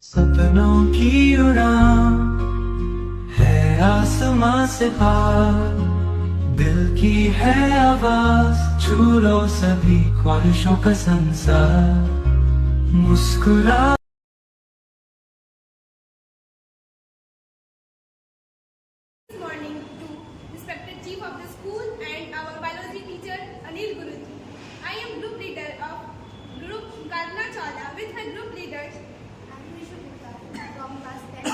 सपनों की उड़ान है आसमां से खाक, दिल की है आवाज, छू लो सभी ख्वाहिशों का संसार, मुस्कुरा। Good morning to respected chief of the school and our biology teacher Anil Guruji. I am group leader of group Kalna Chala with my group leaders. I am Vishu Gupta from class 10.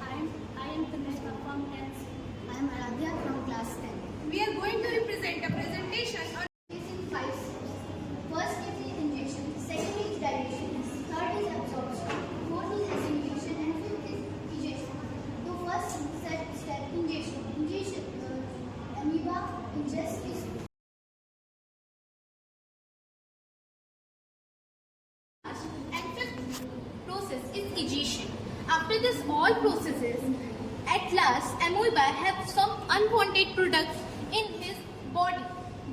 I am Tanishka from 10th. I am Aradhya from class 10. We are going to represent a presentation on Using 5 steps. First is the ingestion, second is dilation, third is absorption, fourth is assimilation, and fifth is egestion. So first step ingestion. Amoeba ingests is and fifth process is egestion. After this all processes, at last amoeba have some unwanted products in his body.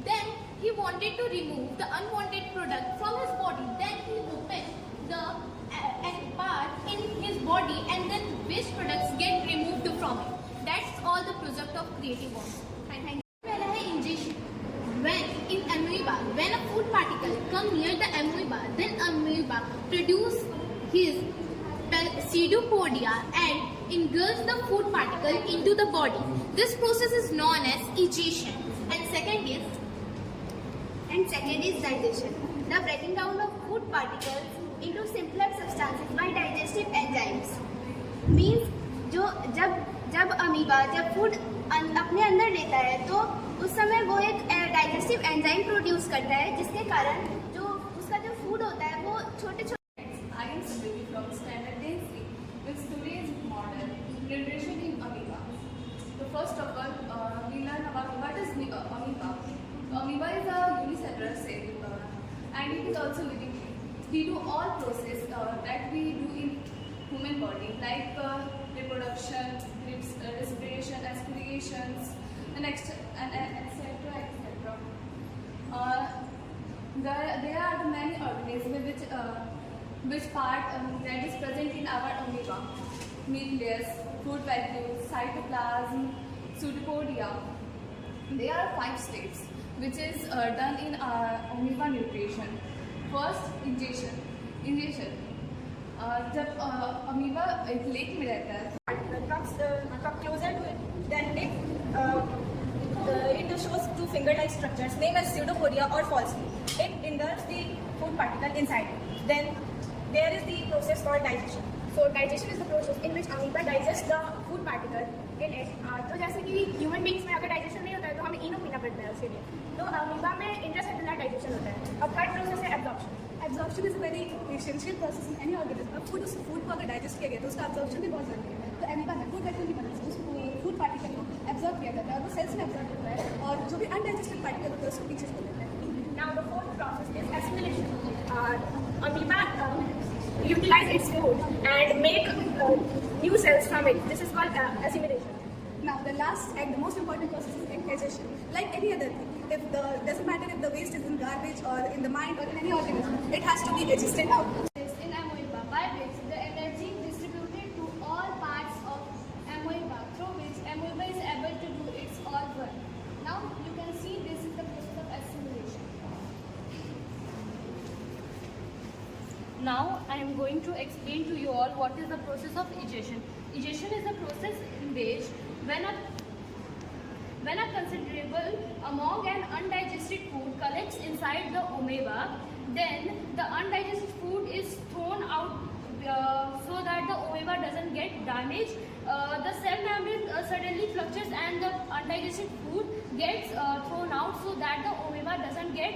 Then he wanted to remove the unwanted product from his body. Then he opened the part in his body and then waste products get removed from it. That's all the product of creative work. Thank you. पहला है ingestion. When a food particle come near the amoeba, then amoeba produce his pseudopodia and ingulfs the food particle into the body. This process is known as egestion. And second is digestion. The breaking down of food particles into simpler substances by digestive enzymes. Means जब amoeba जब food अपने अंदर लेता है तो उस समय वो एक डाइजेस्टिव एंजाइम प्रोड्यूस करता है जिसके कारण जो उसका जो फूड होता है वो छोटे छोटे। I am Sudevi from Standard 10C with today's model nutrition in amoeba. So first of all, we learn about what is amoeba. Amoeba is a unicellular cell and it is also living thing. We do all process that we do in human body like reproduction, respiration, aspirations, and etc. There are the many organisms which part that is present in our amoeba: nucleus, food vacuole, cytoplasm, pseudopodia. There are 5 steps which is done in amoeba nutrition. First, ingestion. जब amoeba एक lake में रहता है come closer to it, then it shows two finger-like structures named as pseudopodia or falsely. It ingulfs the food particle inside it. Then there is the process called digestion. So digestion is the process in which amoeba digests the food particle in it. तो जैसे कि human beings में अगर digestion नहीं होता है तो हमें इनो पीना पड़ता है उसके लिए. तो अमीबा में इंट्रासेलुलर डाइजेशन होता है. अब थर्ड प्रोसेस है absorption. Absorption is very essential process in any organism. अब फूड को अगर डाइजेस्ट किया गया तो उसका एब्जॉर्प्शन भी बहुत जरूरी है. तो अमीबा में फूड वैक्यूल की मदद से उस फूड पार्टिकल को एब्जॉर्ब किया जाता है और वो सेल्स में एब्जॉर्ब होता है और जो भी अनडाइजेस्टेड पार्टिकल होता है उसको पीछे छोड़ देता है. Now the fourth process is assimilation. Amoeba utilize its food and make new cells from it. This is called assimilation. Now the last and the most important process is digestion. Like any other thing, doesn't matter if the waste is in garbage or in the mind or in any organism, it has to be digested out. in amoeba by which the energy distributed to all parts of amoeba through which amoeba is able to do its all work. Now you can see this is the process of assimilation. Now I am going to explain to you all what is the process of egestion. Egestion is a process in which when a considerable amount an undigested food collects inside the amoeba, then the undigested food is thrown out so that the amoeba doesn't get damaged. The cell membrane suddenly fluctuates and the undigested food gets thrown out so that the amoeba doesn't get